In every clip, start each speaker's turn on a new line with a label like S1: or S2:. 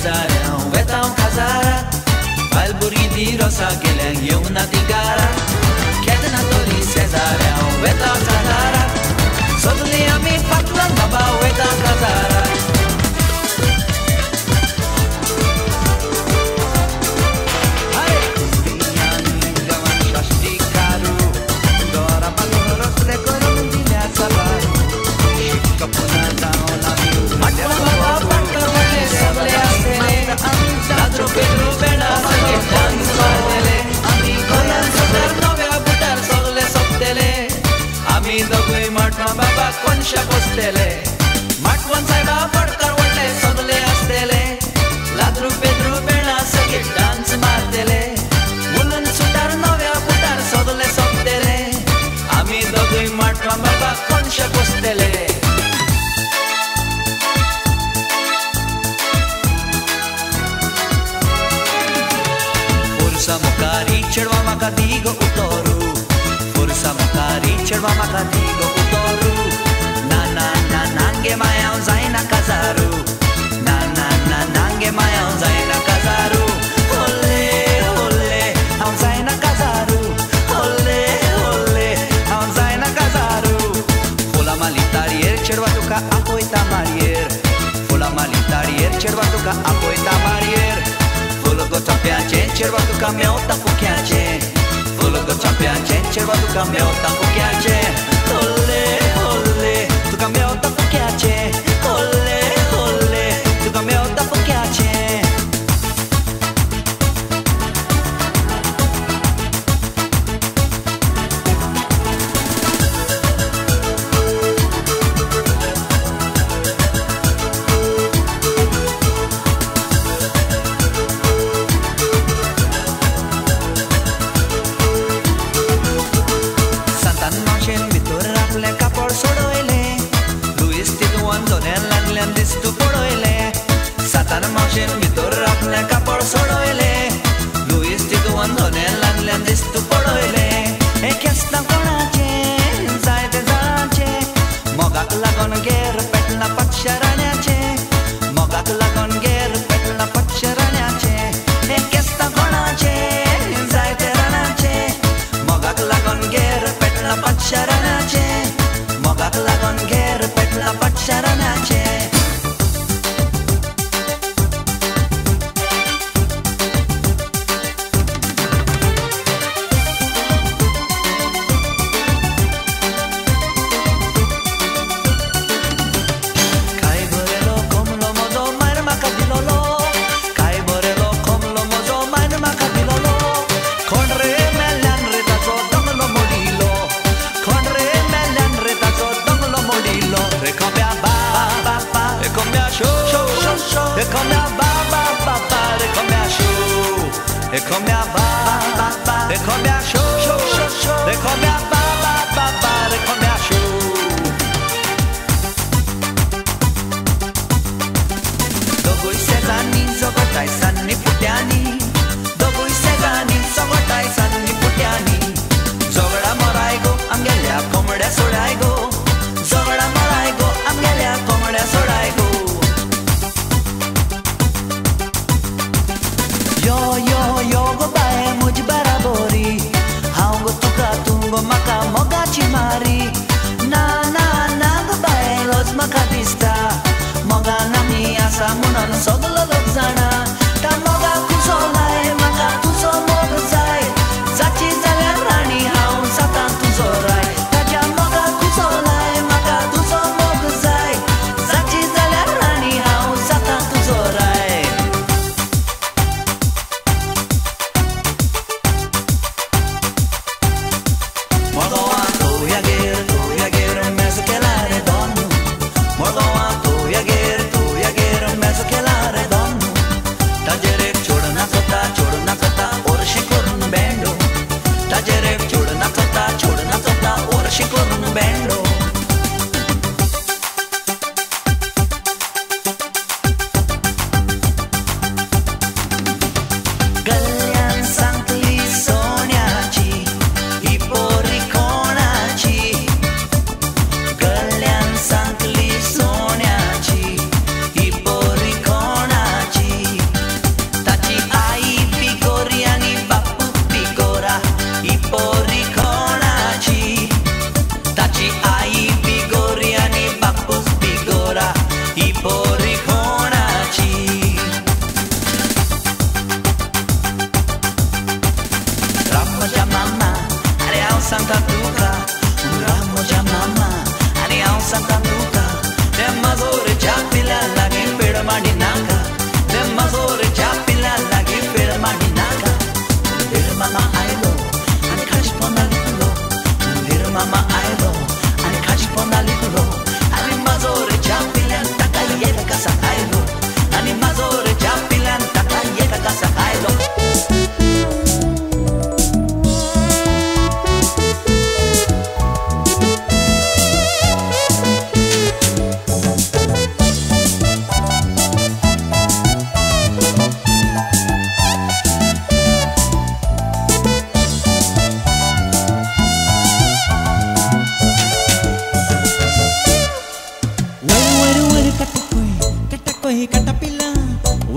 S1: शेजाऱ्यां वेता काजाराक बायल भुरगीं ती रोसा गेल्यांक येवना ती गाराक केन्ना तरी शेजाऱ्यां वेता काजाराक सगळीं आमी फाटल्यान बाबा वयता काजाराक बाबा कोणशे बसतेले माटवण सायबा पडकार व्हडले सगळे आसतेले लादरू पेद्रू बेणा सगळे डान्स मारतेले मुलून सुटार नव्या बुटार सगळे सोंपतेले आमी दोगूय माटवण बाबा कोणशे बसतेले forza मुखारी चेडवा म्हाका दी गो उतोरू forza मुखारी चेडवा म्हाका दी गो utoru na na na nange mają zaina kazaru na na na nange mają zaina kazaru ole ole haun zaina kazaru ole ole haun zaina kazaru fola malitarier cerva tuka apoita marier fola malitarier cerva tuka apoita marier folo go tapiace cerva tuka meota fukiace folo go tapiace cerva tuka meota fukiace Ole, ole, tu cambiò da piace. Ole, ole, tu cambiò da piace. Distu poroile Satan mașin viitor rapne capor soroile Luis titu andone landlen distu poroile E chesta conace Zai de zace Mogak lagon ger pet la pacciaraneace Mogak lagon ger pet la pacciaraneace E chesta conace Zai de ranace Mogak lagon ger pet la pacciaraneace Mogak lagon ger pet la pacciaraneace E come a ba ba ba, e come a show show show show, e come a ba ba ba ba, e come a show. Dogui sezani zogotai sanni putiani, dogui sezani zogotai sanni putiani. Zogada moraigo angelia komde sodaigo, zogada moraigo angelia komde sodaigo. Yo yo yo go bae muj barabori haungo tuka tungo maka moga chimari na na na go bae los maka dista moga nami asa munan soglo lobzana ta moga kusolai maka tuso mogzai zachi zala rani haun satan tuzorai ta ja moga kusolai maka tuso mogzai zachi zala rani haun satan tuzorai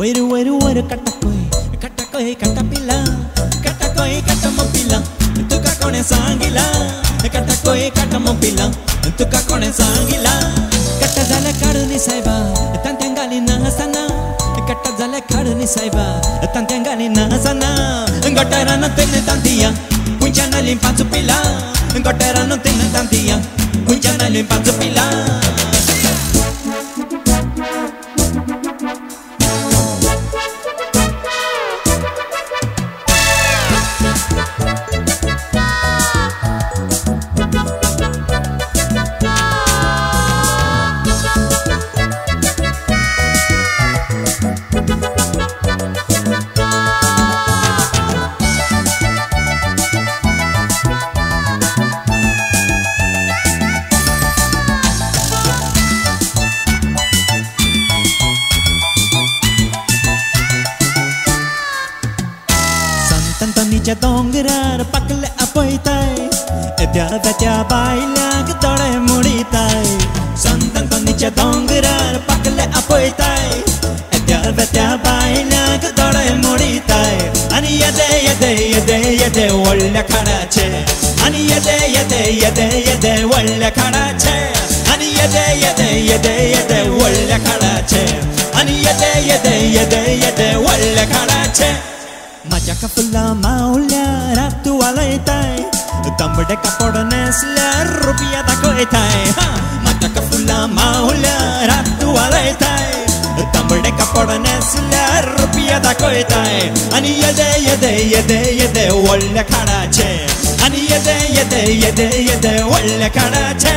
S2: Wairu katakoi katapila, katakoi katamopila, tuka kone sangila, katakoi katamopila, tuka kone sangila. Katta zala kaduni saiba, tantengali na sana, katta zala kaduni saiba, tantengali na sana. Gotera no tenne tantia, punchana limpanzu pila, gotera no tenne tantia, punchana limpanzu pila. Niche dongerar pakle apoitai, etya baila gdore muritai. Santanto niche dongerar pakle apoitai, etya baila gdore muritai. Ani yede olle karache, ani yede olle karache, ani yede olle karache, ani yede olle karache. Maja ka fulla maulya ratu walaitai, tambade kapod nesla rupiya dakoitai. Maja ka fulla maulya ratu walaitai, tambade kapod nesla rupiya dakoitai. Ani yede olle karache, ani yede olle karache,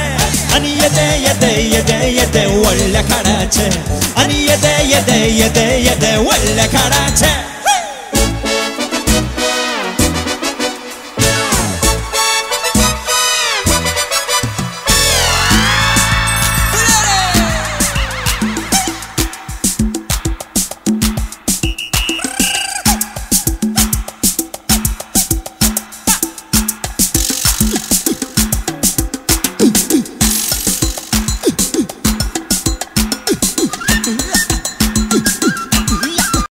S2: ani yede olle karache, ani yede olle karache.